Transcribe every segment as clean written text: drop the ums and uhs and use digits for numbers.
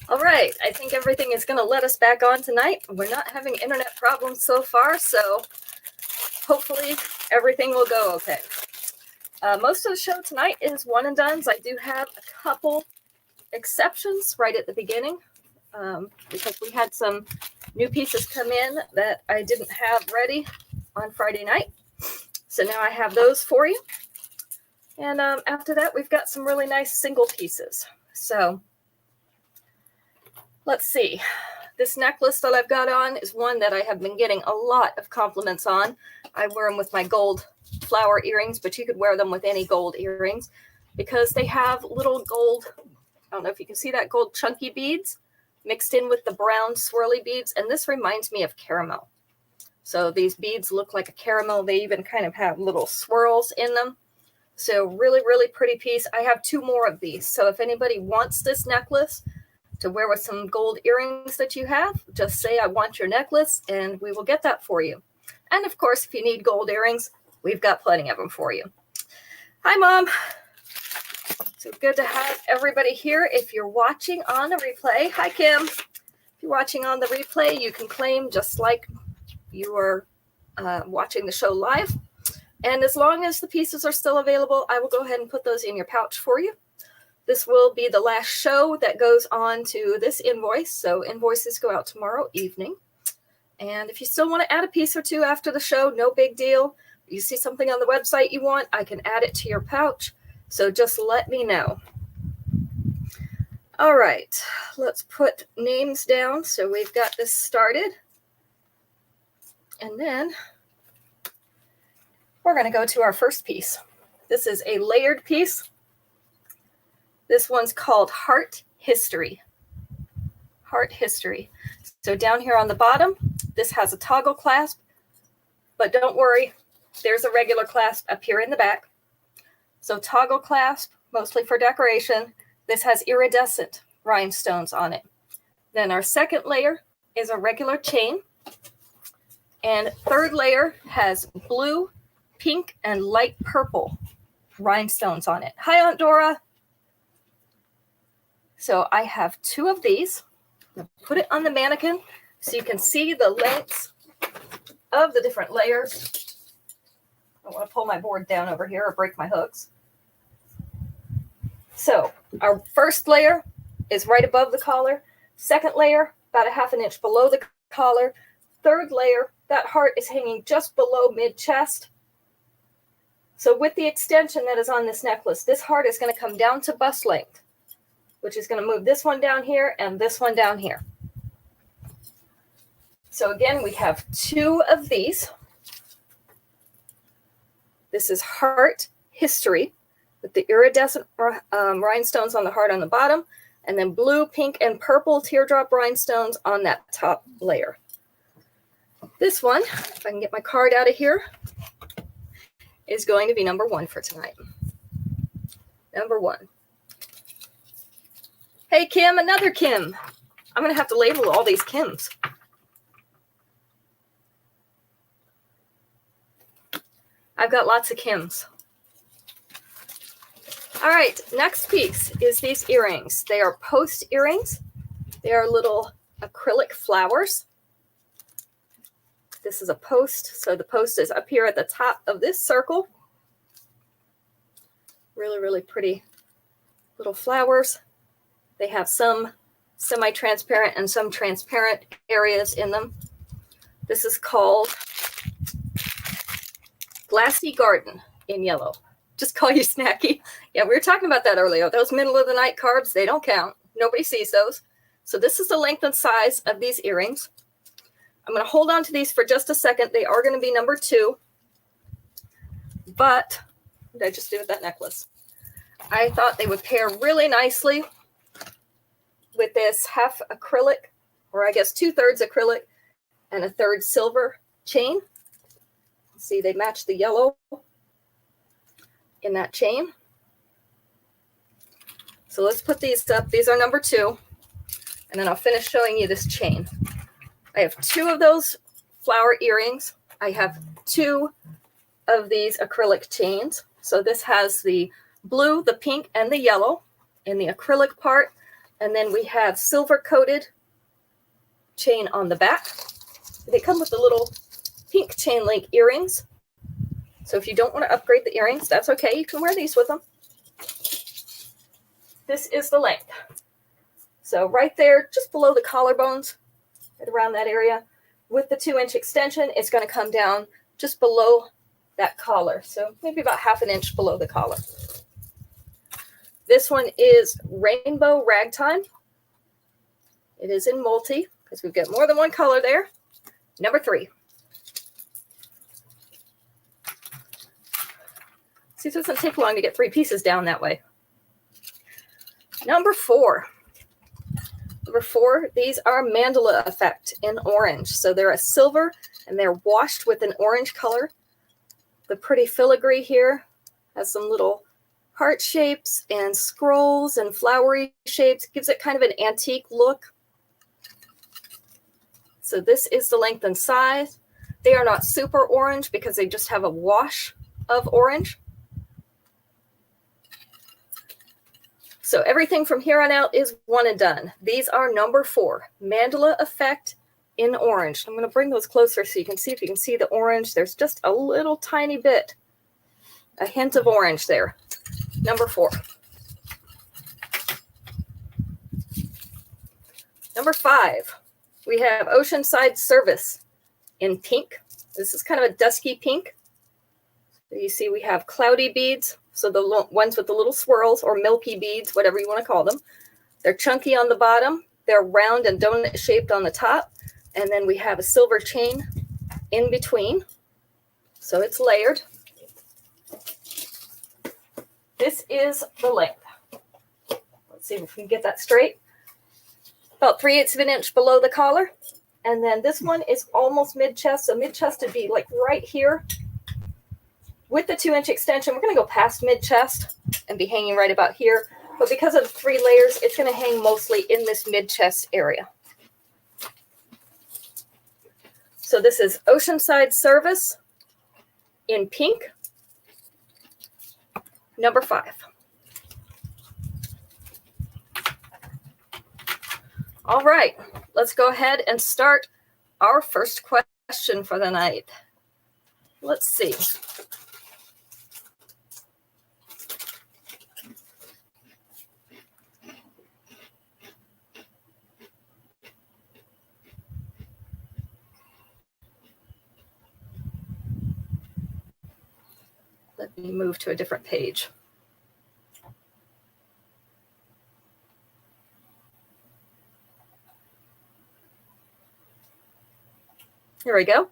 All right, I think everything is going to let us back on tonight. We're not having internet problems so far, so hopefully everything will go okay. Most of the show tonight is one and dones. I do have a couple exceptions right at the beginning because we had some new pieces come in that I didn't have ready on Friday night. So now I have those for you. And after that, we've got some really nice single pieces. So let's see. This necklace that I've got on is one that I have been getting a lot of compliments on. I wear them with my gold flower earrings, but you could wear them with any gold earrings because they have little gold, I don't know if you can see that, gold chunky beads mixed in with the brown swirly beads. And this reminds me of caramel. So these beads look like a caramel. They even kind of have little swirls in them. So really, really pretty piece. I have 2 more of these. So if anybody wants this necklace to wear with some gold earrings that you have, just say, I want your necklace, and we will get that for you. And of course, if you need gold earrings, we've got plenty of them for you. Hi, Mom. So good to have everybody here. If you're watching on the replay, hi, Kim. If you're watching on the replay, you can claim just like you are watching the show live. And as long as the pieces are still available, I will go ahead and put those in your pouch for you. This will be the last show that goes on to this invoice. So invoices go out tomorrow evening. And if you still want to add a piece or 2 after the show, no big deal. You see something on the website you want, I can add it to your pouch. So just let me know. All right, let's put names down. So we've got this started. And then we're going to go to our first piece. This is a layered piece. This one's called Heart History. Heart History. So down here on the bottom, this has a toggle clasp, but don't worry, there's a regular clasp up here in the back. So toggle clasp, mostly for decoration. This has iridescent rhinestones on it. Then our second layer is a regular chain. And third layer has blue, pink, and light purple rhinestones on it. Hi, Aunt Dora. So I have 2 of these. I'll put it on the mannequin so you can see the lengths of the different layers. I don't want to pull my board down over here or break my hooks. So our first layer is right above the collar. Second layer, about a ½ an inch below the collar. Third layer, that heart is hanging just below mid-chest. So with the extension that is on this necklace, this heart is going to come down to bust length, which is going to move this one down here and this one down here. So again, we have 2 of these. This is Heart History with the iridescent rhinestones on the heart on the bottom, and then blue, pink, and purple teardrop rhinestones on that top layer. This one, if I can get my card out of here, is going to be number 1 for tonight. Number 1. Hey, Kim, another Kim. I'm going to have to label all these Kims. I've got lots of Kims. All right, next piece is these earrings. They are post earrings. They are little acrylic flowers. This is a post, so the post is up here at the top of this circle. Really, really pretty little flowers. They have some semi-transparent and some transparent areas in them. This is called Glassy Garden in yellow. Just call you Snacky. Yeah, we were talking about that earlier. Those middle of the night carbs, they don't count. Nobody sees those. So this is the length and size of these earrings. I'm going to hold on to these for just a second. They are going to be number 2. But what did I just do with that necklace? I thought they would pair really nicely with this half acrylic, or I guess 2/3 acrylic and a 1/3 silver chain. See, they match the yellow in that chain. So let's put these up. These are number 2. And then I'll finish showing you this chain. I have 2 of those flower earrings. I have 2 of these acrylic chains. So this has the blue, the pink, and the yellow in the acrylic part. And then we have silver coated chain on the back. They come with the little pink chain link earrings. So if you don't want to upgrade the earrings, that's okay. You can wear these with them. This is the length. So right there, just below the collarbones, right around that area, with the 2-inch extension, it's going to come down just below that collar. So maybe about 1/2 inch below the collar. This one is rainbow ragtime. It is in multi because we've got more than one color there. Number 3. See, it doesn't take long to get 3 pieces down that way. Number 4. Number 4, these are mandala effect in orange. So they're a silver and they're washed with an orange color. The pretty filigree here has some little heart shapes and scrolls and flowery shapes. Gives it kind of an antique look. So this is the length and size. They are not super orange because they just have a wash of orange. So everything from here on out is one and done. These are number 4, mandala effect in orange. I'm going to bring those closer so you can see if you can see the orange. There's just a little tiny bit, a hint of orange there. Number 4. Number 5, we have Oceanside Service in pink. This is kind of a dusky pink. So you see we have cloudy beads. So the ones with the little swirls or milky beads, whatever you want to call them. They're chunky on the bottom. They're round and donut shaped on the top. And then we have a silver chain in between. So it's layered. This is the length. Let's see if we can get that straight. About 3/8 of an inch below the collar. And then this one is almost mid-chest. So mid-chest would be like right here. With the 2-inch extension, we're going to go past mid-chest and be hanging right about here. But because of the 3 layers, it's going to hang mostly in this mid-chest area. So this is Oceanside Service in pink. Number 5. All right, let's go ahead and start our first question for the night. Let's see. Let me move to a different page. Here we go.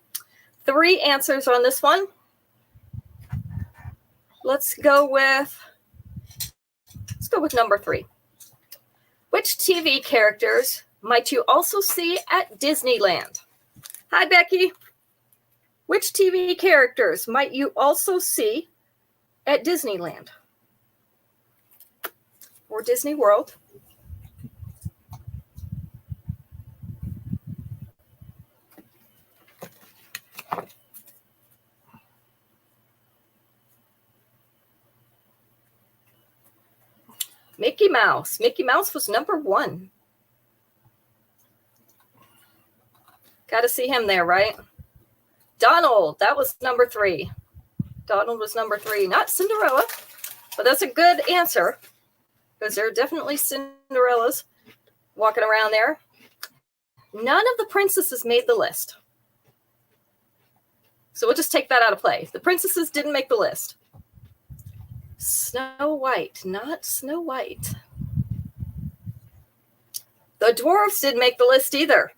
3 answers on this one. Let's go with number 3. Which TV characters might you also see at Disneyland? Hi, Becky. Which TV characters might you also see at Disneyland or Disney World? Mickey Mouse. Mickey Mouse was number 1. Got to see him there, right? Donald, that was number 3. Donald was number 3, not Cinderella, but that's a good answer because there are definitely Cinderellas walking around there. None of the princesses made the list. So we'll just take that out of play. The princesses didn't make the list. Snow White, not Snow White. The dwarves didn't make the list either.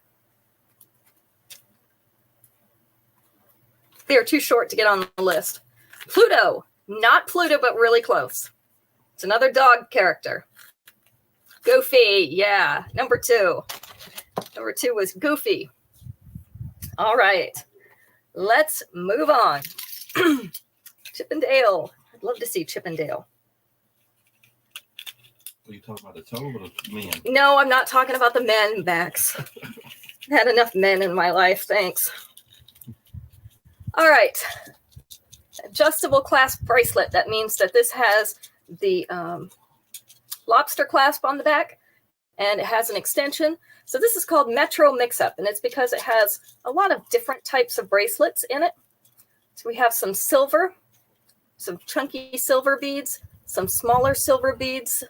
They are too short to get on the list. Pluto, not Pluto, but really close. It's another dog character. Goofy, yeah, number 2. Number 2 was Goofy. All right, let's move on. Chip and Dale. I'd love to see Chip and Dale. Are you talking about the toad or the men? No, I'm not talking about the men, Max. I've had enough men in my life, thanks. All right. Adjustable clasp bracelet. That means that this has the lobster clasp on the back and it has an extension. So this is called Metro Mix-Up, and it's because it has a lot of different types of bracelets in it. So we have some silver, some chunky silver beads, some smaller silver beads.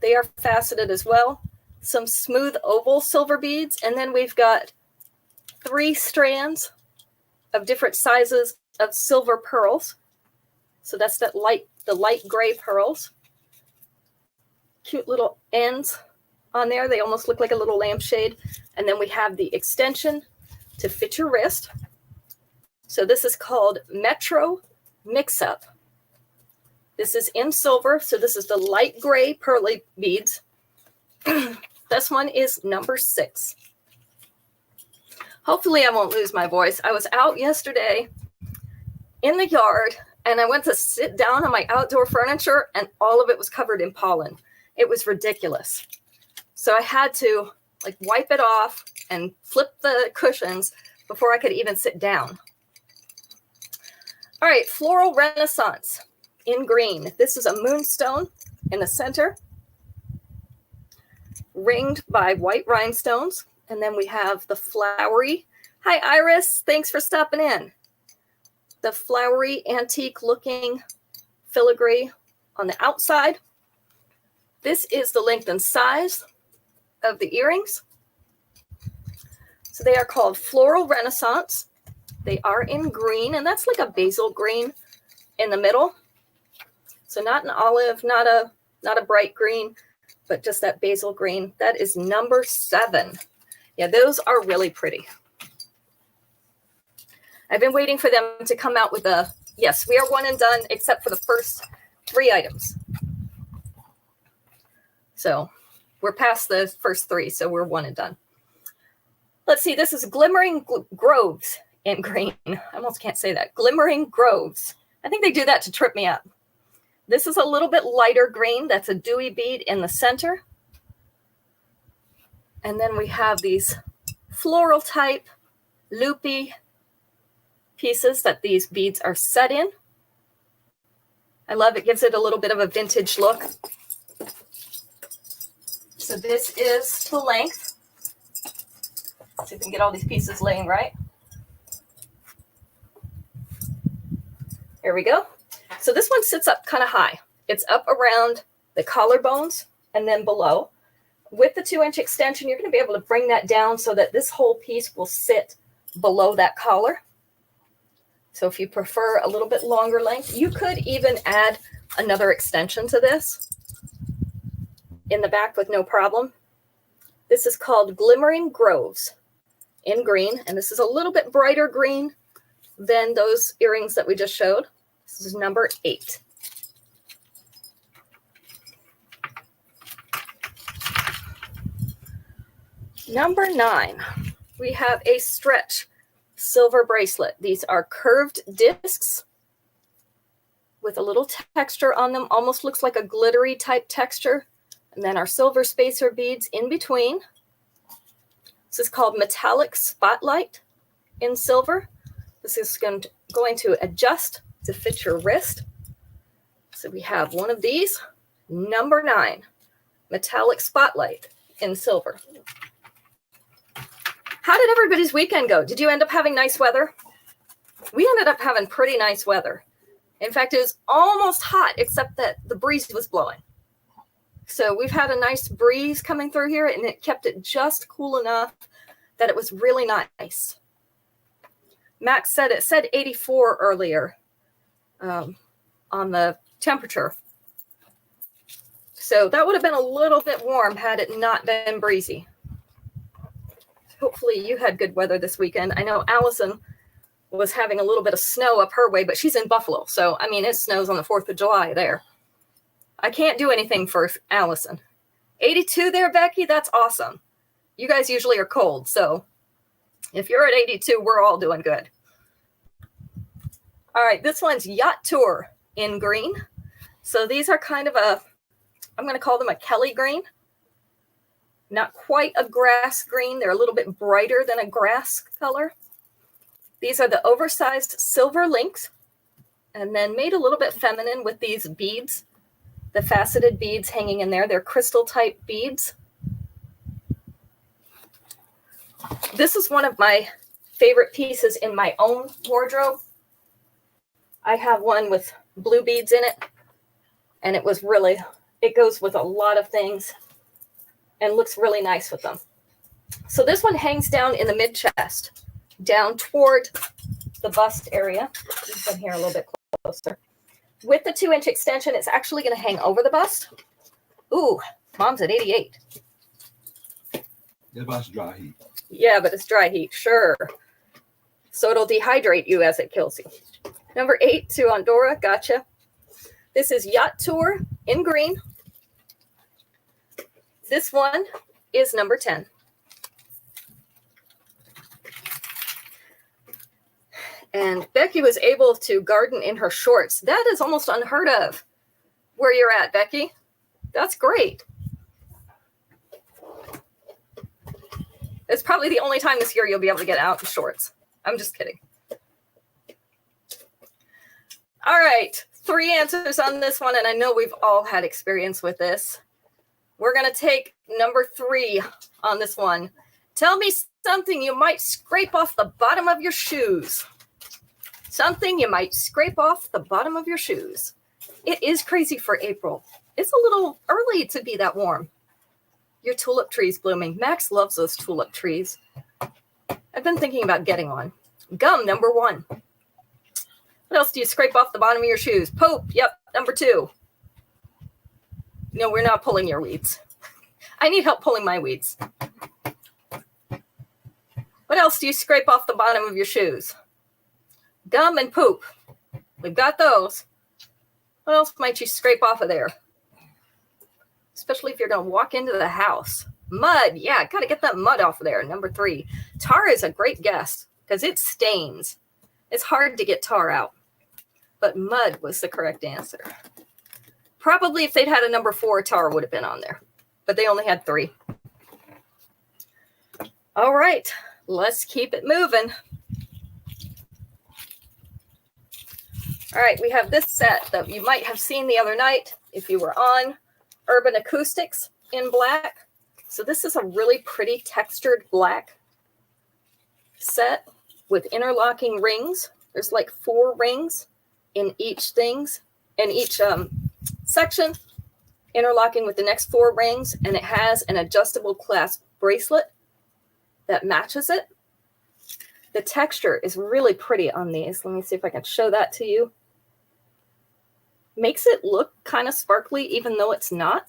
They are faceted as well. Some smooth oval silver beads, and then we've got 3 strands of different sizes of silver pearls. So that's the light gray pearls. Cute little ends on there. They almost look like a little lampshade. And then we have the extension to fit your wrist. So this is called Metro Mix-Up. This is in silver. So this is the light gray pearly beads. This one is number 6. Hopefully I won't lose my voice. I was out yesterday in the yard and I went to sit down on my outdoor furniture and all of it was covered in pollen. It was ridiculous. So I had to like wipe it off and flip the cushions before I could even sit down. All right, Floral Renaissance in green. This is a moonstone in the center, ringed by white rhinestones. And then we have the flowery, hi Iris, thanks for stopping in. The flowery antique looking filigree on the outside. This is the length and size of the earrings. So they are called Floral Renaissance. They are in green, and that's like a basil green in the middle. So not an olive, not a bright green, but just that basil green. That is number 7. Yeah, those are really pretty. I've been waiting for them to come out with a, yes, we are one and done, except for the first 3 items. So we're past the first 3, so we're one and done. Let's see, this is Glimmering Groves in green. I almost can't say that. Glimmering Groves. I think they do that to trip me up. This is a little bit lighter green. That's a dewy bead in the center. And then we have these floral type loopy pieces that these beads are set in. I love it. Gives it a little bit of a vintage look. So this is the length. Let's see if we can get all these pieces laying right. There we go. So this one sits up kind of high. It's up around the collarbones and then below. With the 2-inch extension, you're going to be able to bring that down so that this whole piece will sit below that collar. So if you prefer a little bit longer length, you could even add another extension to this in the back with no problem. This is called Glimmering Groves in green, and this is a little bit brighter green than those earrings that we just showed. This is number 8. Number 9, we have a stretch silver bracelet. These are curved discs with a little texture on them, almost looks like a glittery type texture. And then our silver spacer beads in between. This is called Metallic Spotlight in silver. This is going to adjust to fit your wrist. So we have one of these, number 9, Metallic Spotlight in silver. How did everybody's weekend go? Did you end up having nice weather? We ended up having pretty nice weather. In fact, it was almost hot, except that the breeze was blowing. So we've had a nice breeze coming through here, and it kept it just cool enough that it was really nice. Max said it said 84 earlier on the temperature. So that would have been a little bit warm had it not been breezy. Hopefully you had good weather this weekend. I know Allison was having a little bit of snow up her way, but she's in Buffalo. So, I mean, it snows on the 4th of July there. I can't do anything for Allison. 82 there, Becky? That's awesome. You guys usually are cold. So if you're at 82, we're all doing good. All right, this one's Yacht Tour in green. So these are kind of I'm going to call them a Kelly green. Not quite a grass green. They're a little bit brighter than a grass color. These are the oversized silver links and then made a little bit feminine with these beads the faceted beads hanging in there. They're crystal type beads. This is one of my favorite pieces in my own wardrobe. I have one with blue beads in it, and it goes with a lot of things and looks really nice with them. So this one hangs down in the mid chest, down toward the bust area. Come here a little bit closer. With the 2-inch extension, it's actually going to hang over the bust. Ooh, Mom's at 88. Yeah, but it's dry heat. Yeah, but it's dry heat, sure. So it'll dehydrate you as it kills you. Number 8 to Ondora, gotcha. This is Yacht Tour in green. This one is number 10. And Becky was able to garden in her shorts. That is almost unheard of where you're at, Becky. That's great. It's probably the only time this year you'll be able to get out in shorts. I'm just kidding. All right, 3 answers on this one, and I know we've all had experience with this. We're going to take number 3 on this one. Tell me something you might scrape off the bottom of your shoes. Something you might scrape off the bottom of your shoes. It is crazy for April. It's a little early to be that warm. Your tulip tree's blooming. Max loves those tulip trees. I've been thinking about getting one. Gum, number 1. What else do you scrape off the bottom of your shoes? Pope, yep, number 2. No, we're not pulling your weeds. I need help pulling my weeds. What else do you scrape off the bottom of your shoes? Gum and poop. We've got those. What else might you scrape off of there? Especially if you're going to walk into the house. Mud. Yeah, got to get that mud off of there. Number 3. Tar is a great guess because it stains. It's hard to get tar out. But mud was the correct answer. Probably if they'd had a number 4, tar would have been on there. But they only had 3. All right. Let's keep it moving. All right, we have this set that you might have seen the other night if you were on Urban Acoustics in black. So this is a really pretty textured black set with interlocking rings. There's like 4 rings in each section, interlocking with the next 4 rings, and it has an adjustable clasp bracelet that matches it. The texture is really pretty on these. Let me see if I can show that to you. Makes it look kind of sparkly, even though it's not.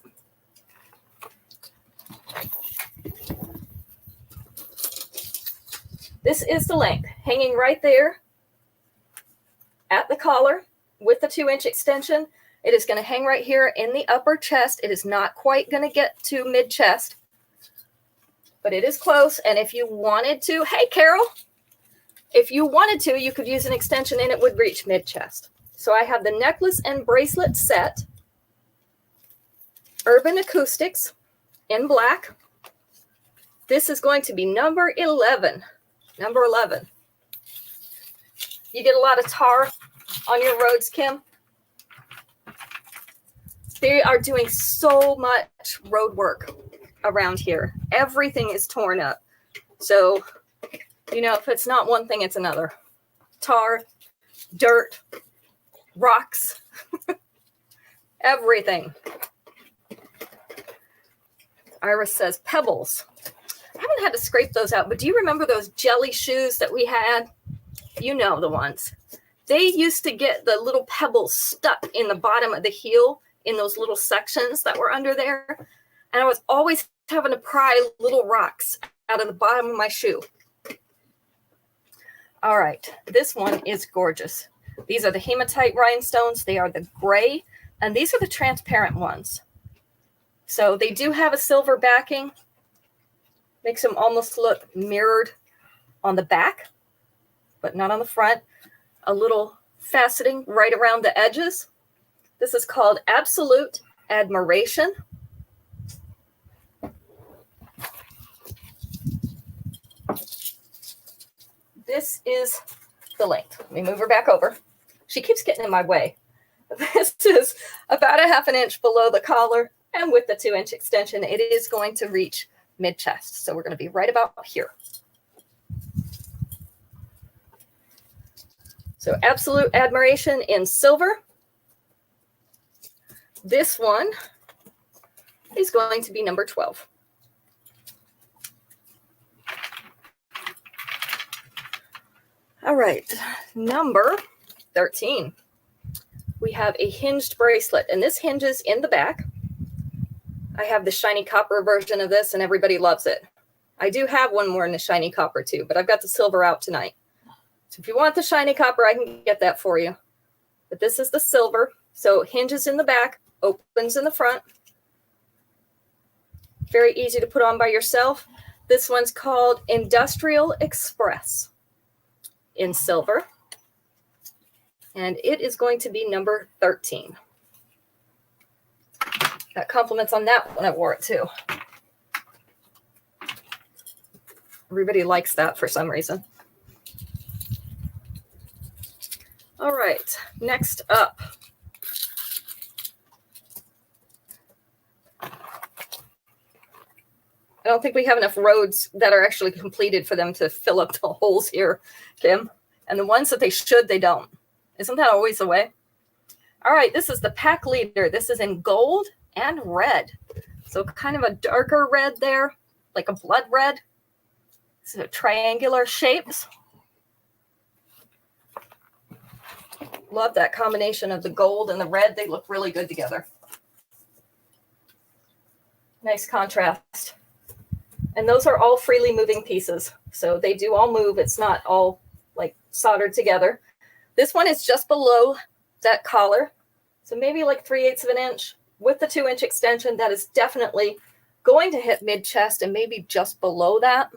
This is the length, hanging right there at the collar with the 2-inch extension. It is going to hang right here in the upper chest. It is not quite going to get to mid-chest, but it is close. And if you wanted to, hey, Carol, if you wanted to, you could use an extension and it would reach mid-chest. So I have the necklace and bracelet set, Urban Acoustics in black. This is going to be number 11. Number 11. You get a lot of tar on your roads, Kim? They are doing so much road work around here. Everything is torn up. So, you know, if it's not one thing, it's another. Tar, dirt, rocks, everything. Iris says pebbles. I haven't had to scrape those out, but do you remember those jelly shoes that we had? You know the ones. They used to get the little pebbles stuck in the bottom of the heel in those little sections that were under there. And I was always having to pry little rocks out of the bottom of my shoe. All right, this one is gorgeous. These are the hematite rhinestones. They are the gray, and these are the transparent ones. So they do have a silver backing. Makes them almost look mirrored on the back, but not on the front. A little faceting right around the edges. This is called Absolute Admiration. This is the length. Let me move her back over. She keeps getting in my way. This is about a half an inch below the collar, and with the 2-inch extension, it is going to reach mid-chest. So we're going to be right about here. So Absolute Admiration in silver. This one is going to be number 12. All right, number 13. We have a hinged bracelet, and this hinges in the back. I have the shiny copper version of this, and everybody loves it. I do have one more in the shiny copper too, but I've got the silver out tonight. So if you want the shiny copper, I can get that for you. But this is the silver. So hinges in the back, opens in the front. Very easy to put on by yourself. This one's called Industrial Express in silver. And it is going to be number 13. Got compliments on that when I wore it too. Everybody likes that for some reason. All right, next up. I don't think we have enough roads that are actually completed for them to fill up the holes here, Kim. And the ones that they should, they don't. Isn't that always the way? All right, this is the pack leader. This is in gold and red. So kind of a darker red there, like a blood red. So triangular shapes. Love that combination of the gold and the red. They look really good together. Nice contrast. And those are all freely moving pieces. So they do all move. It's not all like soldered together. This one is just below that collar. So maybe like 3/8 of an inch with the 2-inch extension. That is definitely going to hit mid chest and maybe just below that.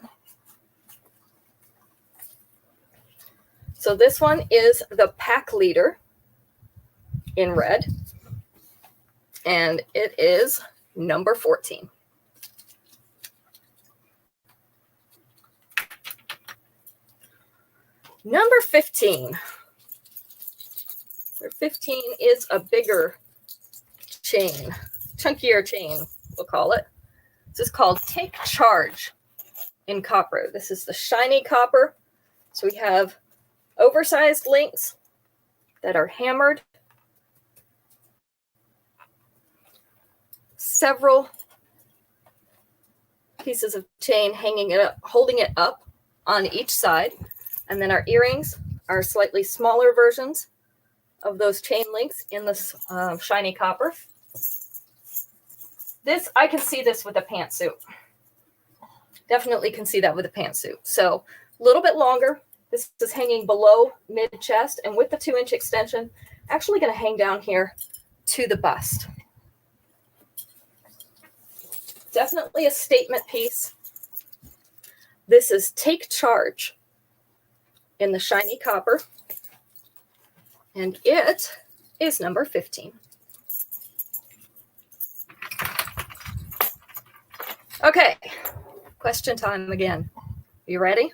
So this one is the pack leader in red. And it is number 14. Number 15. Number 15 is a bigger chain, chunkier chain, we'll call it. This is called Take Charge in copper. This is the shiny copper. So we have oversized links that are hammered. Several pieces of chain hanging it up, holding it up on each side. And then our earrings are slightly smaller versions of those chain links in this shiny copper. This, I can see this with a pantsuit. Definitely can see that with a pantsuit. So a little bit longer. This is hanging below mid chest, and with the 2-inch extension, actually going to hang down here to the bust. Definitely a statement piece. This is Take Charge in the shiny copper, and it is number 15. Okay, question time again. You ready?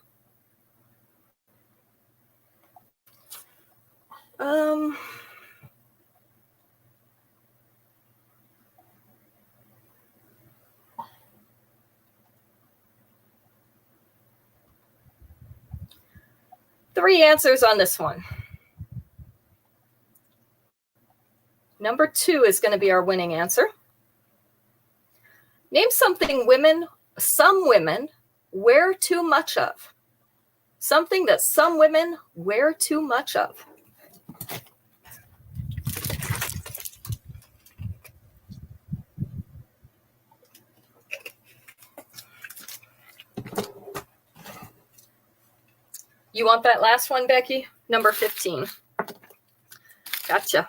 Three answers on this one. Number 2 is going to be our winning answer. Name something some women wear too much of. Something that some women wear too much of. You want that last one, Becky? Number 15. Gotcha.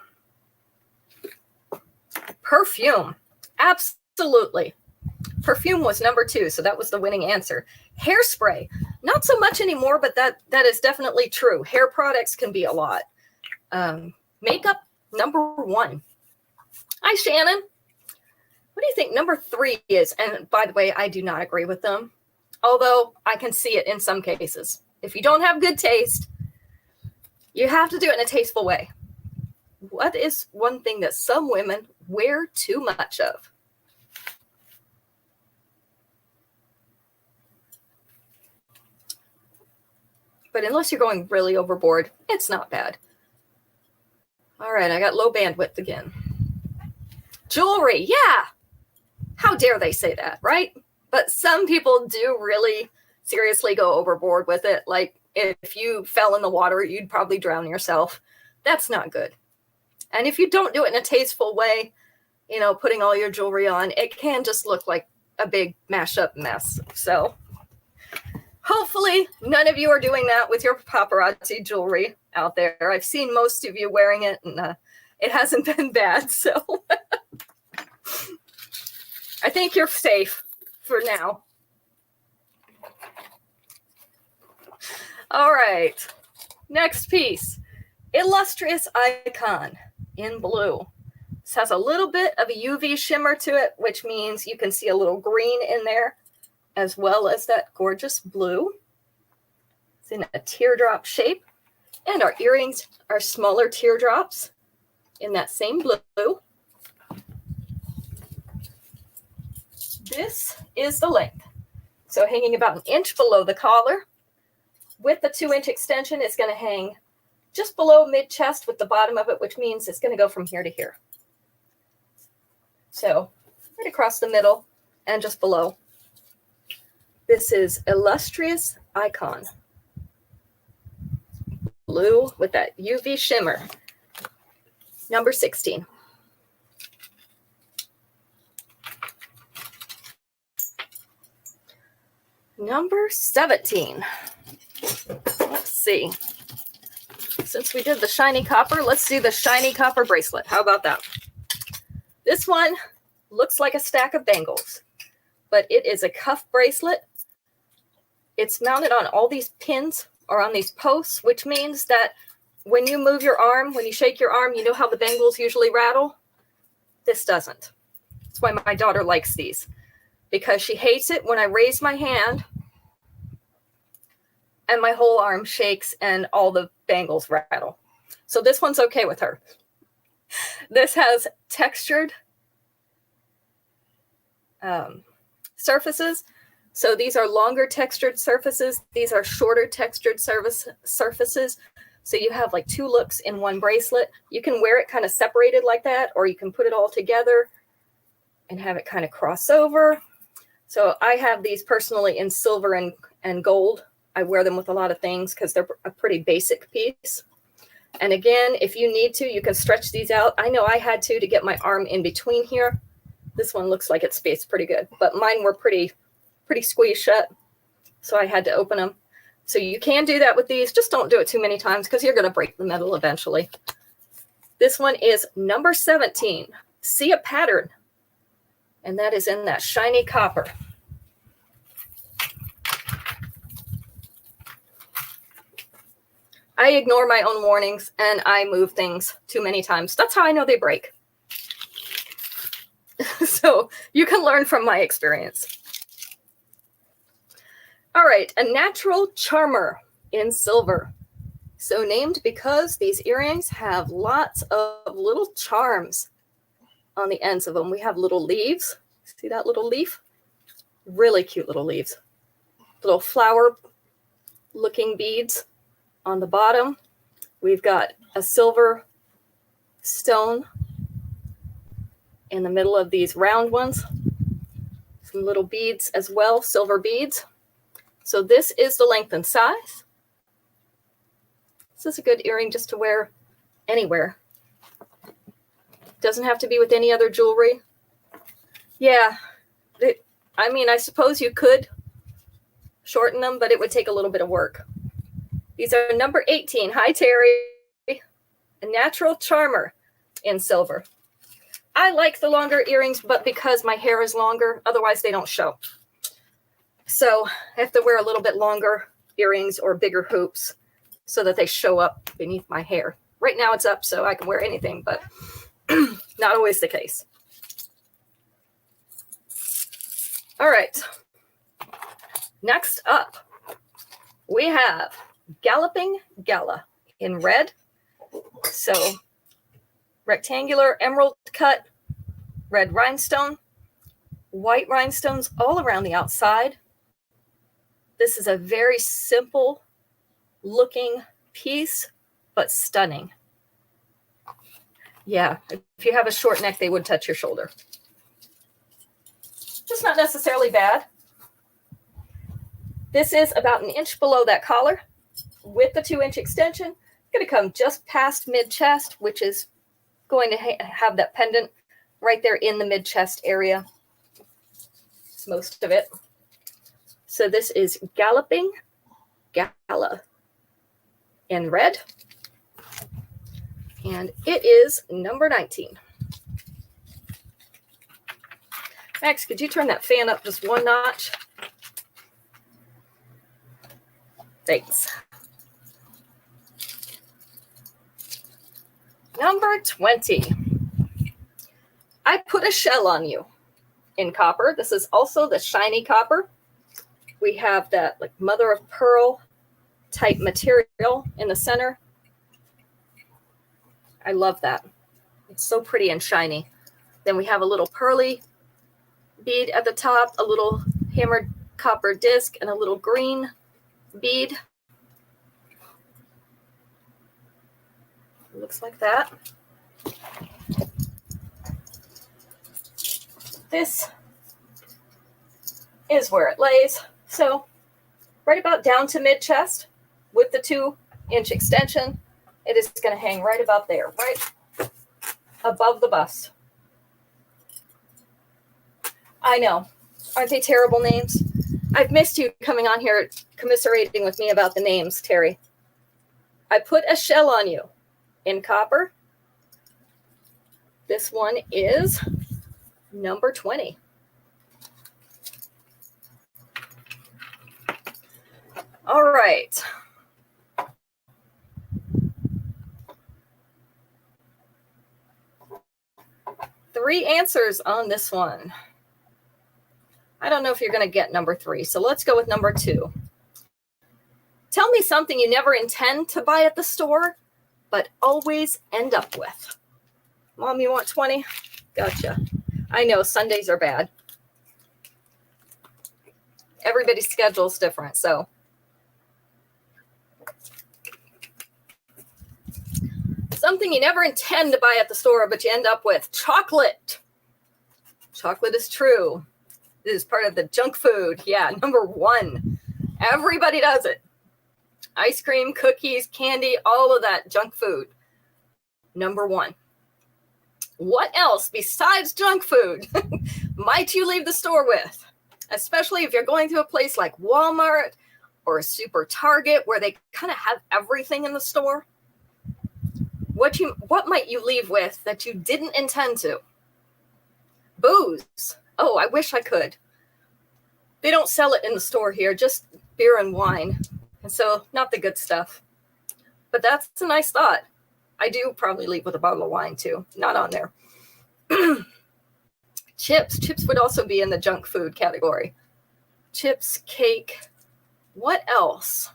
Perfume. Absolutely. Perfume was number 2, so that was the winning answer. Hairspray. Not so much anymore, but that is definitely true. Hair products can be a lot. Makeup, number 1. Hi, Shannon. What do you think number 3 is? And by the way, I do not agree with them, although I can see it in some cases. If you don't have good taste, you have to do it in a tasteful way. what is one thing that some women wear too much of? But unless you're going really overboard, it's not bad. All right, I got low bandwidth again. Jewelry, yeah. How dare they say that, right? But some people do really seriously go overboard with it. Like if you fell in the water, you'd probably drown yourself. That's not good. And if you don't do it in a tasteful way, you know, putting all your jewelry on, it can just look like a big mashed-up mess. So hopefully none of you are doing that with your paparazzi jewelry out there. I've seen most of you wearing it, and it hasn't been bad. So I think you're safe for now. All right, next piece, illustrious icon in blue. This has a little bit of a UV shimmer to it, which means you can see a little green in there, as well as that gorgeous blue. It's in a teardrop shape, and our earrings are smaller teardrops in that same blue. This is the length. So hanging about an inch below the collar. With the 2-inch extension, it's going to hang just below mid-chest with the bottom of it, which means it's going to go from here to here. So right across the middle and just below. This is illustrious icon. Blue with that UV shimmer. Number 16. Number 17. Let's see. Since we did the shiny copper, let's do the shiny copper bracelet. How about that? This one looks like a stack of bangles, but it is a cuff bracelet. It's mounted on all these pins or on these posts, which means that when you move your arm, when you shake your arm, you know how the bangles usually rattle? This doesn't. That's why my daughter likes these, because she hates it when I raise my hand and my whole arm shakes and all the bangles rattle. So this one's okay with her. This has textured surfaces. So these are longer textured surfaces. These are shorter textured surfaces. So you have like 2 looks in one bracelet. You can wear it kind of separated like that, or you can put it all together and have it kind of cross over. So I have these personally in silver and gold. I wear them with a lot of things because they're a pretty basic piece. And again, if you need to, you can stretch these out. I know I had to get my arm in between here. This one looks like it's spaced pretty good, but mine were pretty squeezed shut. So I had to open them. So you can do that with these. Just don't do it too many times because you're going to break the metal eventually. This one is number 17. See a pattern. And that is in that shiny copper. I ignore my own warnings and I move things too many times. That's how I know they break. So you can learn from my experience. All right, a natural charmer in silver. So named because these earrings have lots of little charms on the ends of them. We have little leaves. See that little leaf? Really cute little leaves. Little flower looking beads on the bottom. We've got a silver stone in the middle of these round ones. Some little beads as well, silver beads. So this is the length and size. This is a good earring just to wear anywhere. Doesn't have to be with any other jewelry. Yeah, I mean, I suppose you could shorten them, but it would take a little bit of work. These are number 18. Hi, Terry. A natural charmer in silver. I like the longer earrings, but because my hair is longer, otherwise they don't show. So I have to wear a little bit longer earrings or bigger hoops so that they show up beneath my hair. Right now it's up, so I can wear anything, but not always the case. All right. Next up, we have Galloping Gala in red. So rectangular emerald cut, red rhinestone, white rhinestones all around the outside. This is a very simple looking piece, but stunning. Yeah, if you have a short neck, they would touch your shoulder. Just not necessarily bad. This is about 1 inch below that collar with the 2-inch extension. It's going to come just past mid-chest, which is going to have that pendant right there in the mid-chest area. It's most of it. So this is Galloping Gala in red. And it is number 19. Max, could you turn that fan up just 1 notch? Thanks. Number 20. I put a shell on you in copper. This is also the shiny copper. We have that like mother of pearl type material in the center. I love that. It's so pretty and shiny. Then we have a little pearly bead at the top, a little hammered copper disc, and a little green bead. It looks like that. This is where it lays. So right about down to mid-chest with the 2-inch extension, it is going to hang right about there, right above the bust. I know. Aren't they terrible names? I've missed you coming on here commiserating with me about the names, Terry. I put a shell on you in copper. This one is number 20. All right. Three answers on this one. I don't know if you're going to get number 3, so let's go with number 2. Tell me something you never intend to buy at the store, but always end up with. Mom, you want 20? Gotcha. I know Sundays are bad. Everybody's schedule is different, so. Something you never intend to buy at the store, but you end up with chocolate. Chocolate is true. This is part of the junk food. Yeah, number 1. Everybody does it. Ice cream, cookies, candy, all of that junk food. Number 1. What else besides junk food might you leave the store with? Especially if you're going to a place like Walmart or a super Target where they kind of have everything in the store. What might you leave with that you didn't intend to? Booze. Oh, I wish I could. They don't sell it in the store here, just beer and wine. And so not the good stuff. But that's a nice thought. I do probably leave with a bottle of wine too. Not on there. Chips. Chips would also be in the junk food category. Chips, cake. What else?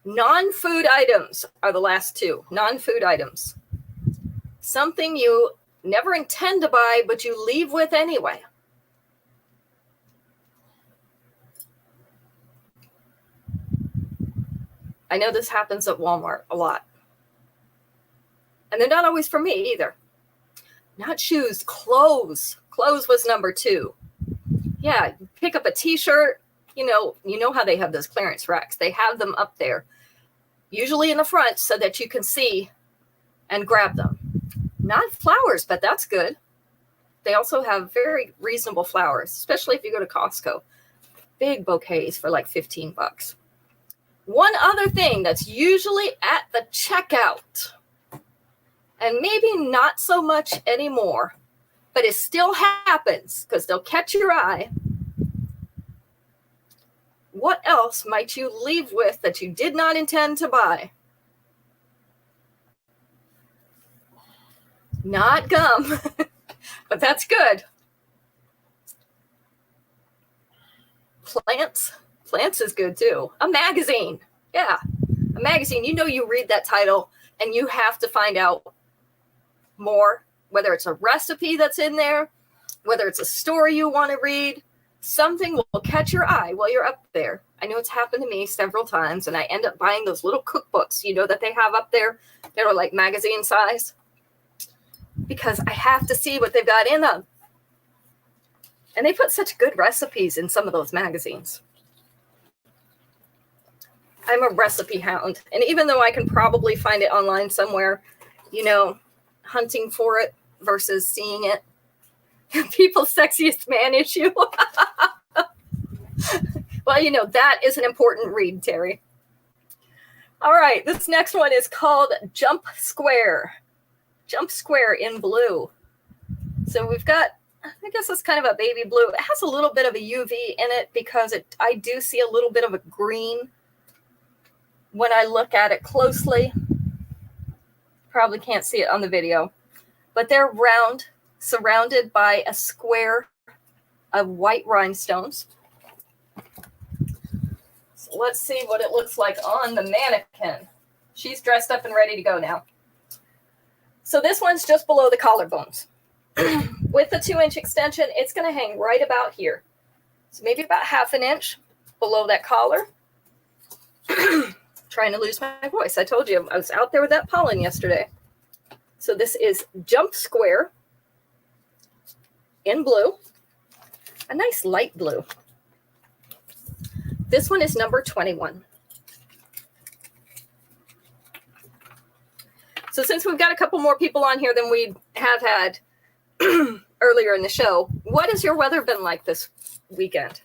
Non-food items are the last 2. Non-food items. Something you never intend to buy, but you leave with anyway. I know this happens at Walmart a lot. And they're not always for me either. Not shoes, clothes. Clothes was number 2. Yeah, pick up a t-shirt. You know how they have those clearance racks. They have them up there, usually in the front so that you can see and grab them. Not flowers, but that's good. They also have very reasonable flowers, especially if you go to Costco. Big bouquets for like $15. One other thing that's usually at the checkout, and maybe not so much anymore, but it still happens because they'll catch your eye. What else might you leave with that you did not intend to buy? Not gum, but that's good. Plants. Plants is good too. A magazine. Yeah, a magazine. You read that title and you have to find out more, whether it's a recipe that's in there, whether it's a story you want to read, something will catch your eye while you're up there. I know it's happened to me several times, and I end up buying those little cookbooks, that they have up there that are like magazine size, because I have to see what they've got in them. And they put such good recipes in some of those magazines. I'm a recipe hound. And even though I can probably find it online somewhere, hunting for it versus seeing it. People's Sexiest Man issue. Well, that is an important read, Terry. All right, this next one is called Jump Square. Jump Square in blue. So we've got, I guess it's kind of a baby blue. It has a little bit of a UV in it because I do see a little bit of a green when I look at it closely. Probably can't see it on the video, but they're round, surrounded by a square of white rhinestones. So let's see what it looks like on the mannequin. She's dressed up and ready to go now. So this one's just below the collarbones. With the 2-inch extension, it's going to hang right about here. So maybe about 1/2 inch below that collar. Trying to lose my voice. I told you I was out there with that pollen yesterday. So this is Jump Square in blue, a nice light blue. This one is number 21. So since we've got a couple more people on here than we have had earlier in the show, what has your weather been like this weekend?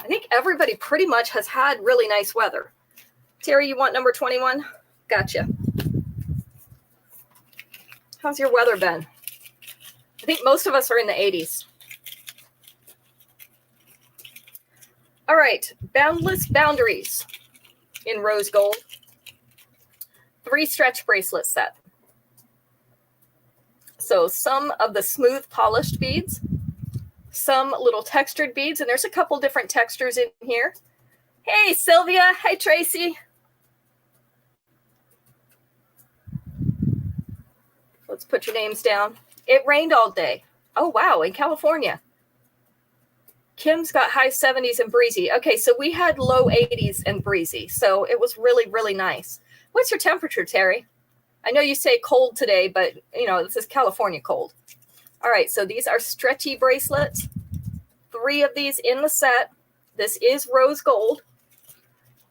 I think everybody pretty much has had really nice weather. Terry, you want number 21? Gotcha. How's your weather been? I think most of us are in the 80s. All right, Boundless Boundaries in rose gold. 3 stretch bracelet set. So some of the smooth polished beads, some little textured beads, and there's a couple different textures in here. Hey, Sylvia. Hi, Tracy. Let's put your names down. It rained all day. Oh, wow, in California. Kim's got high 70s and breezy. Okay, so we had low 80s and breezy, so it was really, really nice. What's your temperature, Terry? I know you say cold today, but, this is California cold. All right, so these are stretchy bracelets. 3 of these in the set. This is rose gold.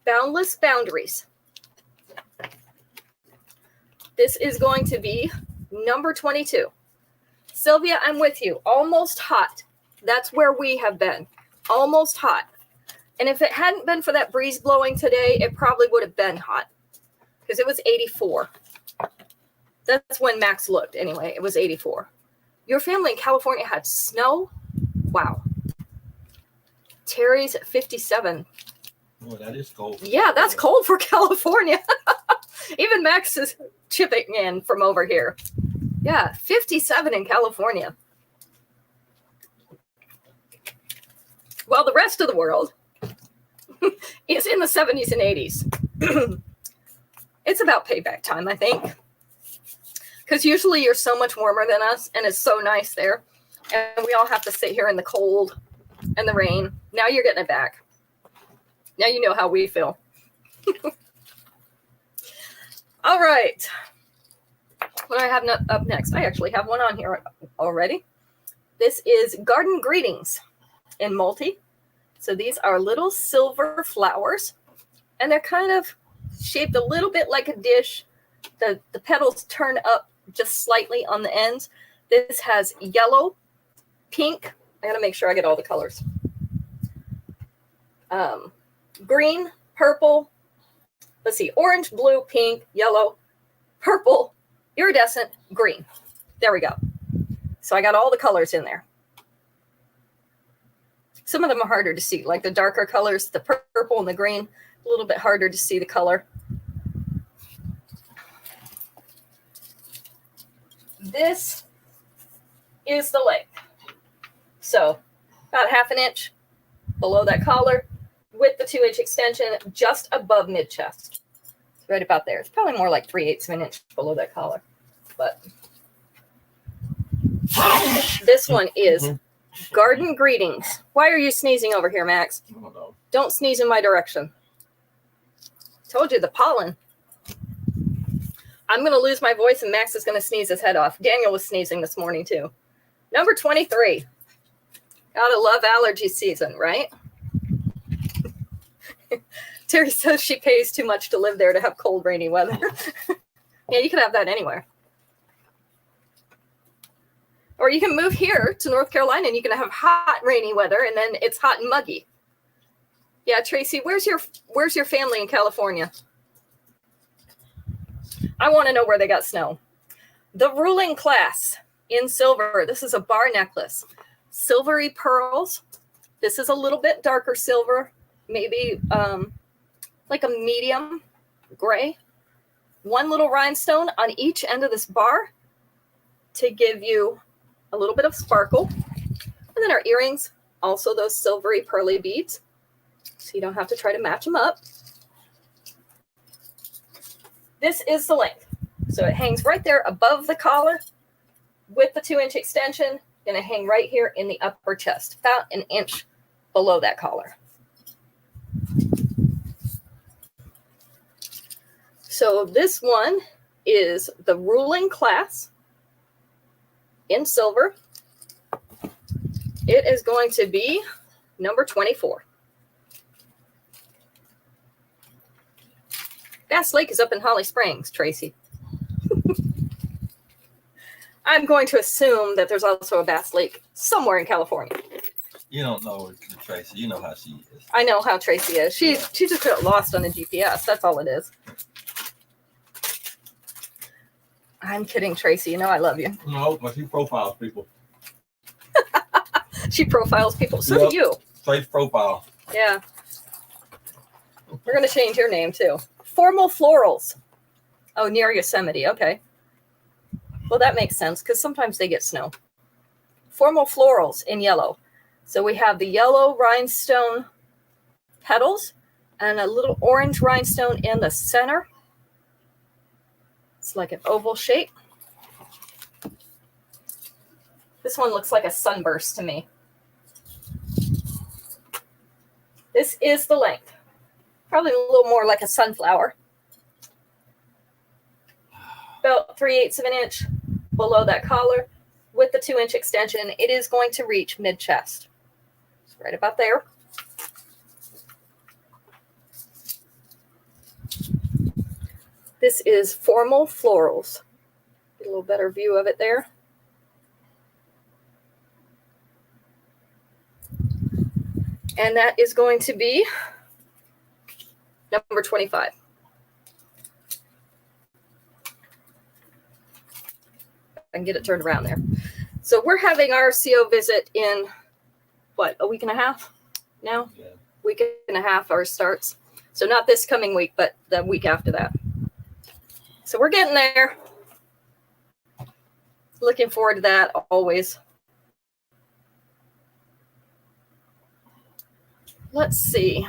Boundless Boundaries. This is going to be number 22. Sylvia, I'm with you. Almost hot. That's where we have been. Almost hot. And if it hadn't been for that breeze blowing today, it probably would have been hot. Because it was 84. That's when Max looked. Anyway, it was 84. Your family in California had snow? Wow. Terry's at 57. Oh, that is cold. Yeah, that's cold for California. Even Max is chipping in from over here. Yeah, 57 in California. Well, the rest of the world is in the 70s and 80s. It's about payback time, I think. Because usually you're so much warmer than us, and it's so nice there. And we all have to sit here in the cold and the rain. Now you're getting it back. Now you know how we feel. All right. What do I have up next? I actually have one on here already. This is Garden Greetings in multi. So these are little silver flowers, and they're kind of shaped a little bit like a dish. The petals turn up just slightly on the ends. This has yellow, pink. I got to make sure I get all the colors. Green, purple. Let's see, orange, blue, pink, yellow, purple, iridescent, green. There we go. So I got all the colors in there. Some of them are harder to see, like the darker colors, the purple and the green, a little bit harder to see the color. This is the length. So about 1/2 inch below that collar with the 2-inch extension just above mid-chest. It's right about there. It's probably more like 3/8 of an inch below that collar. but this one is Garden Greetings. Why are you sneezing over here, Max? I don't know. Don't sneeze in my direction. Told you, the pollen. I'm going to lose my voice and Max is going to sneeze his head off. Daniel was sneezing this morning too. Number 23. Gotta love allergy season, right? Terry says she pays too much to live there to have cold, rainy weather. Yeah, you could have that anywhere. Or you can move here to North Carolina and you can have hot, rainy weather, and then it's hot and muggy. Yeah, Tracy, where's your family in California? I want to know where they got snow. The ruling class in silver. This is a bar necklace. Silvery pearls. This is a little bit darker silver, maybe like a medium gray. One little rhinestone on each end of this bar to give you a little bit of sparkle. And then our earrings, also those silvery pearly beads, so you don't have to try to match them up. This is the length. So it hangs right there above the collar with the 2-inch extension. Going to hang right here in the upper chest, about an inch below that collar. So this one is the ruling class in silver. It is going to be number 24. Bass Lake is up in Holly Springs, Tracy. I'm going to assume that there's also a Bass Lake somewhere in California. You don't know Tracy. You know how she is. I know how Tracy is. She just got lost on the GPS. That's all it is. I'm kidding, Tracy. You know I love you. No, but she profiles people. She profiles people. So do you. Trace profile. Yeah. We're going to change your name, too. Formal Florals. Oh, near Yosemite. Okay. Well, that makes sense because sometimes they get snow. Formal Florals in yellow. So we have the yellow rhinestone petals and a little orange rhinestone in the center. It's like an oval shape. This one looks like a sunburst to me. This is the length. Probably a little more like a sunflower. About 3/8 of an inch below that collar with the 2-inch extension. It is going to reach mid-chest. It's right about there. This is Formal Florals. Get a little better view of it there. And that is going to be number 25. I can get it turned around there. So we're having our CO visit in, what, a week and a half now? Yeah. Week and a half ours starts. So not this coming week, but the week after that. So we're getting there. Looking forward to that always. Let's see.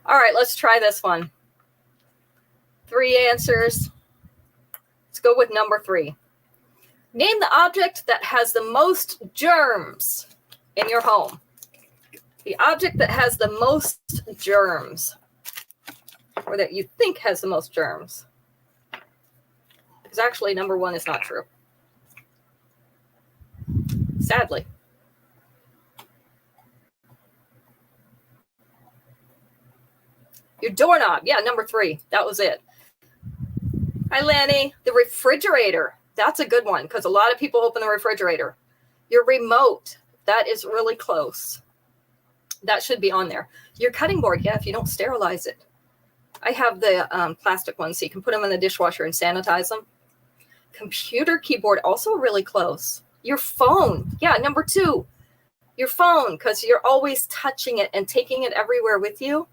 All right, let's try this one. 3 answers. Let's go with number 3. Name the object that has the most germs in your home. The object that has the most germs, or that you think has the most germs. Because actually, number 1 is not true. Sadly. Your doorknob. Yeah, number 3. That was it. Hi, Lanny. The refrigerator. That's a good one because a lot of people open the refrigerator. Your remote. That is really close. That should be on there. Your cutting board. Yeah, if you don't sterilize it. I have the plastic ones so you can put them in the dishwasher and sanitize them. Computer keyboard. Also really close. Your phone. Yeah, number 2. Your phone because you're always touching it and taking it everywhere with you.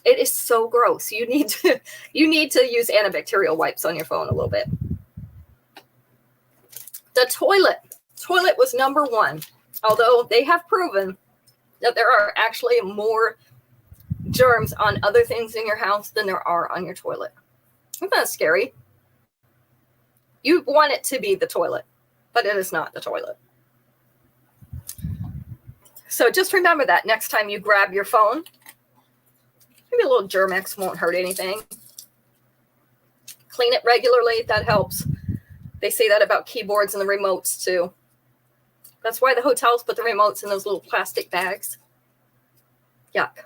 It is so gross. You need to use antibacterial wipes on your phone a little bit. The toilet. Toilet was number one, although they have proven that there are actually more germs on other things in your house than there are on your toilet. Isn't that scary? You want it to be the toilet, but it is not the toilet. So just remember that next time you grab your phone. Maybe a little Germ-X won't hurt anything. Clean it regularly. That helps. They say that about keyboards and the remotes too. That's why the hotels put the remotes in those little plastic bags. Yuck.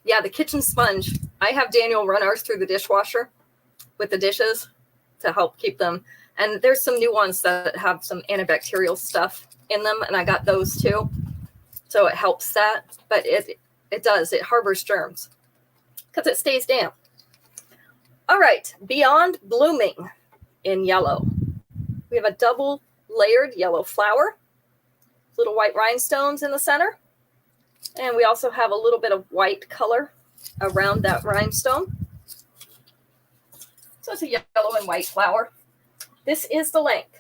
Yeah, the kitchen sponge. I have Daniel run ours through the dishwasher with the dishes to help keep them. And there's some new ones that have some antibacterial stuff in them, and I got those too. So it helps that, but it does. It harbors germs because it stays damp. All right, Beyond Blooming in yellow. We have a double layered yellow flower, little white rhinestones in the center. And we also have a little bit of white color around that rhinestone. So it's a yellow and white flower. This is the length,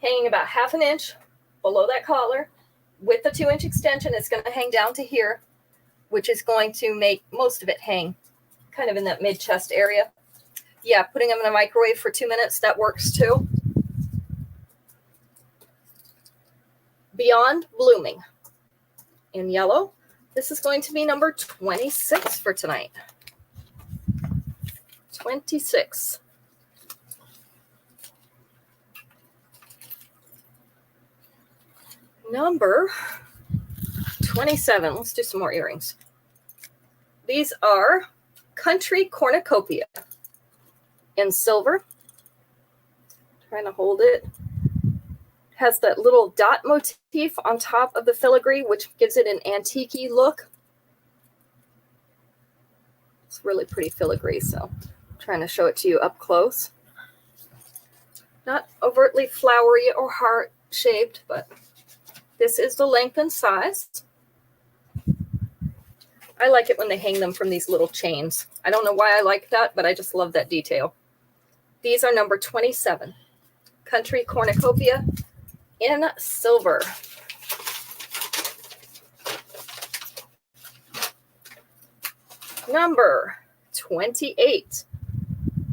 hanging about 1/2 inch below that collar. With the 2-inch extension, it's going to hang down to here, which is going to make most of it hang kind of in that mid-chest area. Yeah, putting them in a microwave for 2 minutes, that works too. Beyond Blooming in yellow. This is going to be number 26 for tonight. 26. Number 27. Let's do some more earrings. These are Country Cornucopia in silver. Trying to hold it. Has that little dot motif on top of the filigree, which gives it an antique-y look. It's really pretty filigree, so I'm trying to show it to you up close. Not overtly flowery or heart-shaped, but this is the length and size. I like it when they hang them from these little chains. I don't know why I like that, but I just love that detail. These are number 27. Country Cornucopia in silver. Number 28.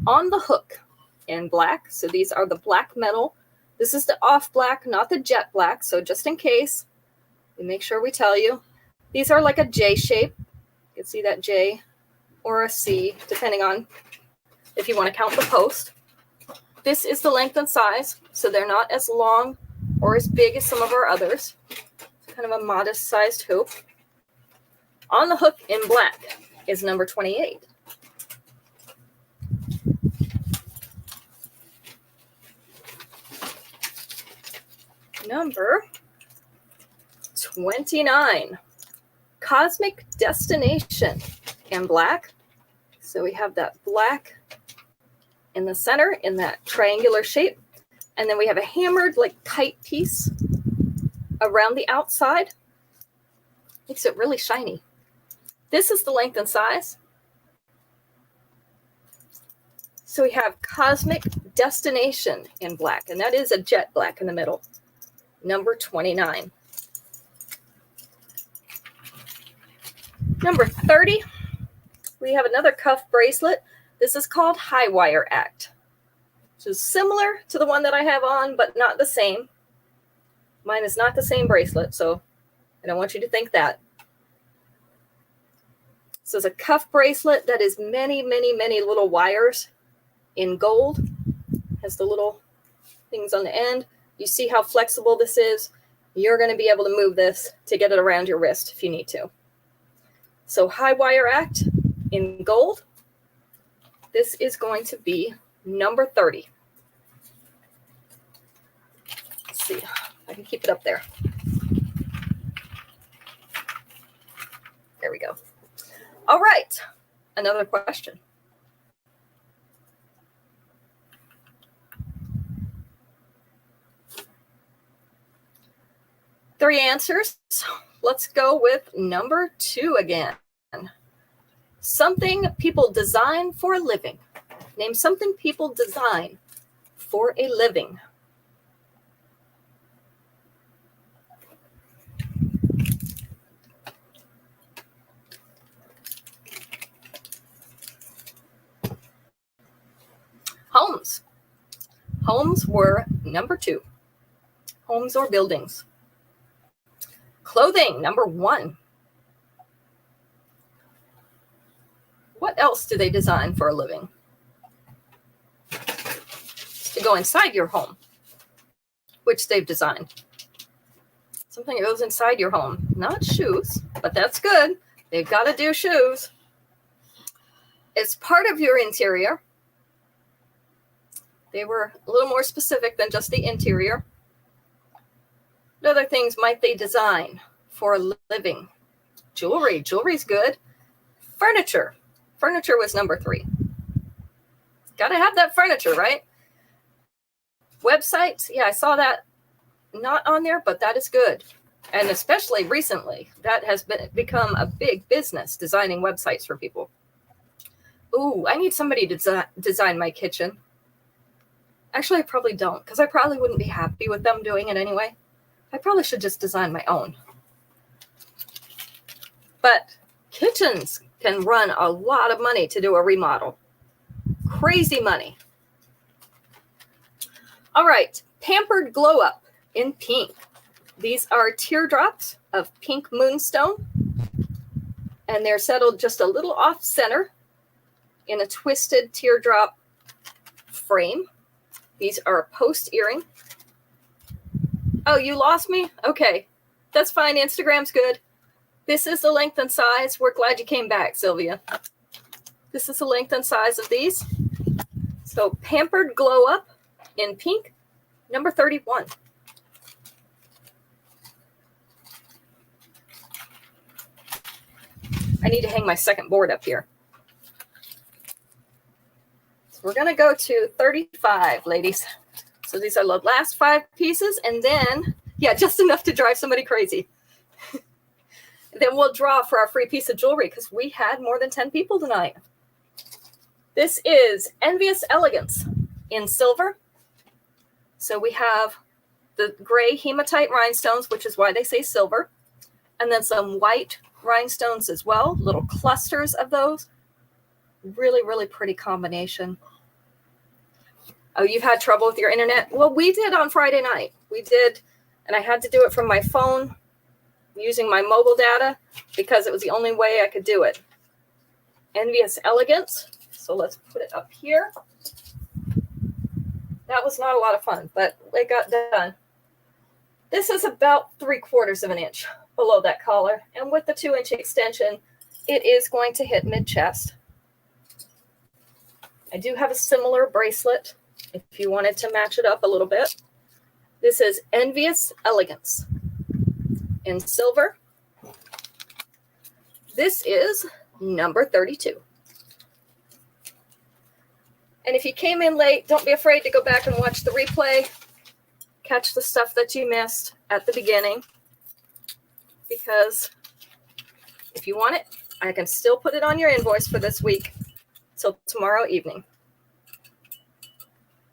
On the Hook in black. So these are the black metal. This is the off black, not the jet black. So just in case, we make sure we tell you. These are like a J shape. You can see that J or a C, depending on if you want to count the post. This is the length and size, so they're not as long or as big as some of our others. It's kind of a modest-sized hoop. On the Hook in black is number 28. Number 29. Cosmic Destination in black. So we have that black in the center in that triangular shape. And then we have a hammered like kite piece around the outside. Makes it really shiny. This is the length and size. So we have Cosmic Destination in black, and that is a jet black in the middle. Number 29. Number 30, we have another cuff bracelet. This is called High Wire Act, which is similar to the one that I have on, but not the same. Mine is not the same bracelet, so I don't want you to think that. So it's a cuff bracelet that is many, many, many little wires in gold. Has the little things on the end. You see how flexible this is? You're going to be able to move this to get it around your wrist if you need to. So High Wire Act in gold. This is going to be number 30. Let's see if I can keep it up there. There we go. All right, another question. Three answers. Let's go with number 2 again. Something people design for a living. Name something people design for a living. Homes were number 2. Homes or buildings. Clothing, number 1. What else do they design for a living? To go inside your home, which they've designed. Something that goes inside your home. Not shoes, but that's good. They've got to do shoes. It's part of your interior. They were a little more specific than just the interior. What other things might they design for a living? Jewelry. Jewelry's good. Furniture. Furniture was number 3. Got to have that furniture, right? Websites. Yeah, I saw that not on there, but that is good. And especially recently, that has become a big business, designing websites for people. Ooh, I need somebody to design my kitchen. Actually, I probably don't, because I probably wouldn't be happy with them doing it anyway. I probably should just design my own. But kitchens can run a lot of money to do a remodel. Crazy money. All right, Pampered Glow Up in pink. These are teardrops of pink moonstone, and they're settled just a little off center in a twisted teardrop frame. These are a post earring. Oh, you lost me? Okay, that's fine. Instagram's good. This is the length and size. We're glad you came back, Sylvia. This is the length and size of these. So Pampered Glow Up in pink, number 31. I need to hang my second board up here. So we're going to go to 35, ladies. So these are the last 5 pieces. And then, yeah, just enough to drive somebody crazy. Then we'll draw for our free piece of jewelry because we had more than 10 people tonight. This is Envious Elegance in silver. So we have the gray hematite rhinestones, which is why they say silver. And then some white rhinestones as well, little clusters of those. Really, really pretty combination. Oh, you've had trouble with your internet? Well, we did on Friday night. We did, and I had to do it from my phone using my mobile data because it was the only way I could do it. Envious Elegance. So let's put it up here. That was not a lot of fun, but it got done. This is about 3/4 of an inch below that collar. And with the 2-inch extension, it is going to hit mid-chest. I do have a similar bracelet if you wanted to match it up a little bit. This is Envious Elegance in silver. This is number 32. And if you came in late, don't be afraid to go back and watch the replay. Catch the stuff that you missed at the beginning. Because if you want it, I can still put it on your invoice for this week till tomorrow evening.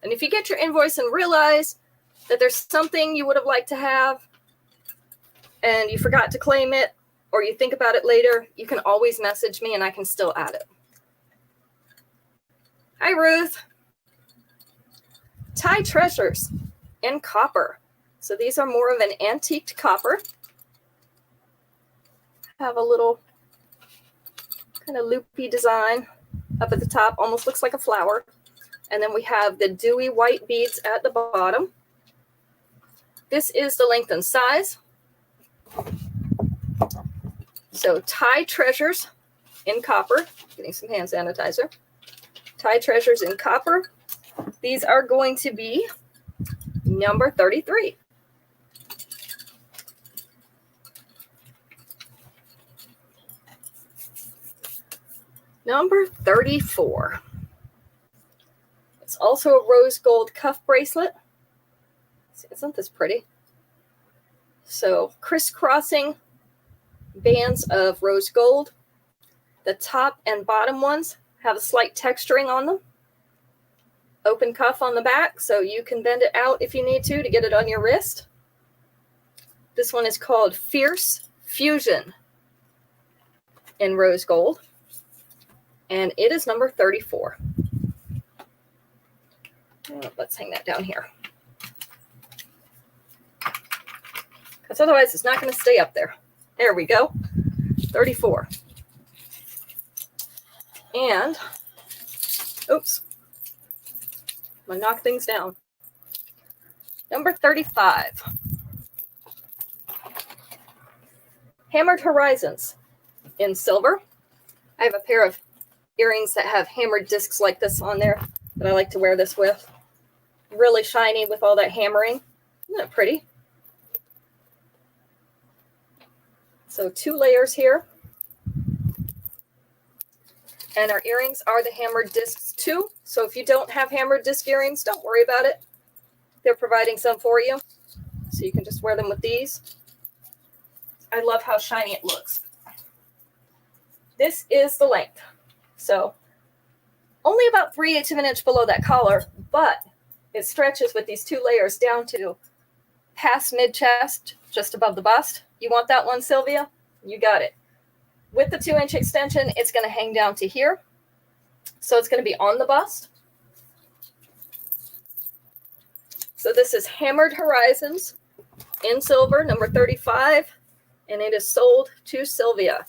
And if you get your invoice and realize that there's something you would have liked to have and you forgot to claim it, or you think about it later, you can always message me and I can still add it. Hi, Ruth. Thai treasures in copper. So these are more of an antiqued copper. Have a little kind of loopy design up at the top, almost looks like a flower. And then we have the dewy white beads at the bottom. This is the length and size. So Thai treasures in copper. Getting some hand sanitizer. Thai treasures in copper. These are going to be number 33. Number 34. It's also a rose gold cuff bracelet. Isn't this pretty? So crisscrossing bands of rose gold. The top and bottom ones have a slight texturing on them. Open cuff on the back, so you can bend it out if you need to get it on your wrist. This one is called Fierce Fusion in rose gold. And it is number 34. Let's hang that down here. Because otherwise it's not going to stay up there. There we go. 34. And, oops. I'm going to knock things down. Number 35. Hammered Horizons in silver. I have a pair of earrings that have hammered discs like this on there that I like to wear this with. Really shiny with all that hammering. Isn't that pretty? So 2 layers here. And our earrings are the hammered discs too. So if you don't have hammered disc earrings, don't worry about it. They're providing some for you. So you can just wear them with these. I love how shiny it looks. This is the length. So only about 3/8 of an inch below that collar, but it stretches with these 2 layers down to past mid-chest, just above the bust. You want that one, Sylvia? You got it. With the 2-inch extension, it's going to hang down to here. So it's going to be on the bust. So this is Hammered Horizons in silver, number 35, and it is sold to Sylvia.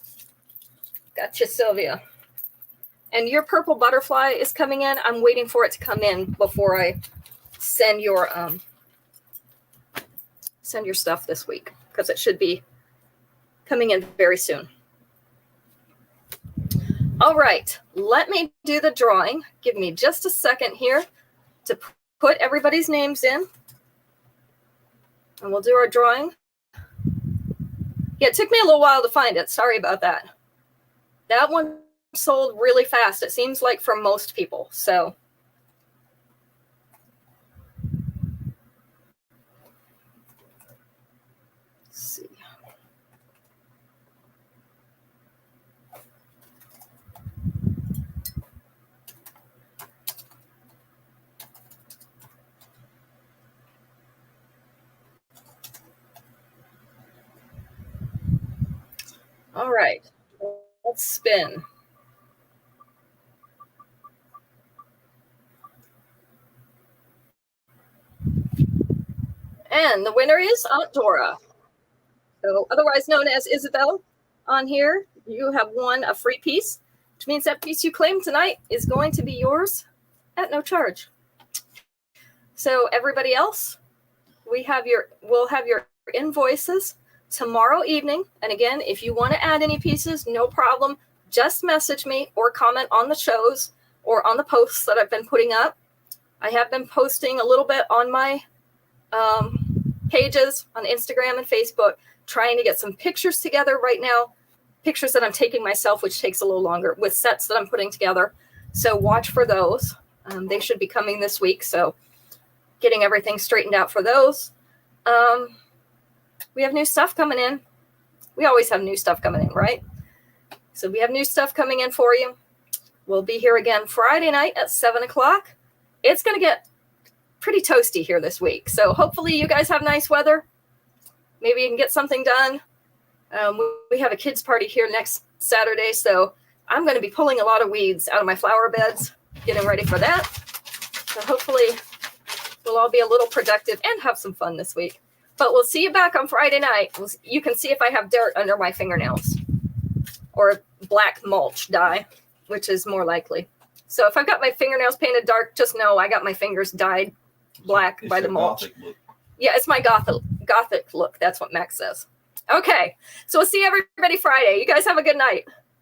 Gotcha, Sylvia. And your purple butterfly is coming in. I'm waiting for it to come in before I send your stuff this week, because it should be coming in very soon. All right, let me do the drawing. Give me just a second here to put everybody's names in, and we'll do our drawing. Yeah, it took me a little while to find it. Sorry about that. That one sold really fast, it seems like, for most people. So let's see. All right, let's spin. And the winner is Aunt Dora. So otherwise known as Isabel on here. You have won a free piece, which means that piece you claimed tonight is going to be yours at no charge. So everybody else, we'll have your invoices tomorrow evening. And again, if you want to add any pieces, no problem. Just message me or comment on the shows or on the posts that I've been putting up. I have been posting a little bit on my pages on Instagram and Facebook, trying to get some pictures together right now. Pictures that I'm taking myself, which takes a little longer, with sets that I'm putting together. So watch for those. They should be coming this week. So getting everything straightened out for those. We have new stuff coming in. We always have new stuff coming in, right? So we have new stuff coming in for you. We'll be here again Friday night at 7 o'clock. It's going to get pretty toasty here this week. So hopefully you guys have nice weather. Maybe you can get something done. We have a kids party here next Saturday. So I'm going to be pulling a lot of weeds out of my flower beds, getting ready for that. So hopefully we'll all be a little productive and have some fun this week. But we'll see you back on Friday night. You can see if I have dirt under my fingernails or black mulch dye, which is more likely. So if I've got my fingernails painted dark, just know I got my fingers dyed black by the mulch. Yeah, it's my gothic look. That's what Max says. Okay, so we'll see everybody Friday. You guys have a good night.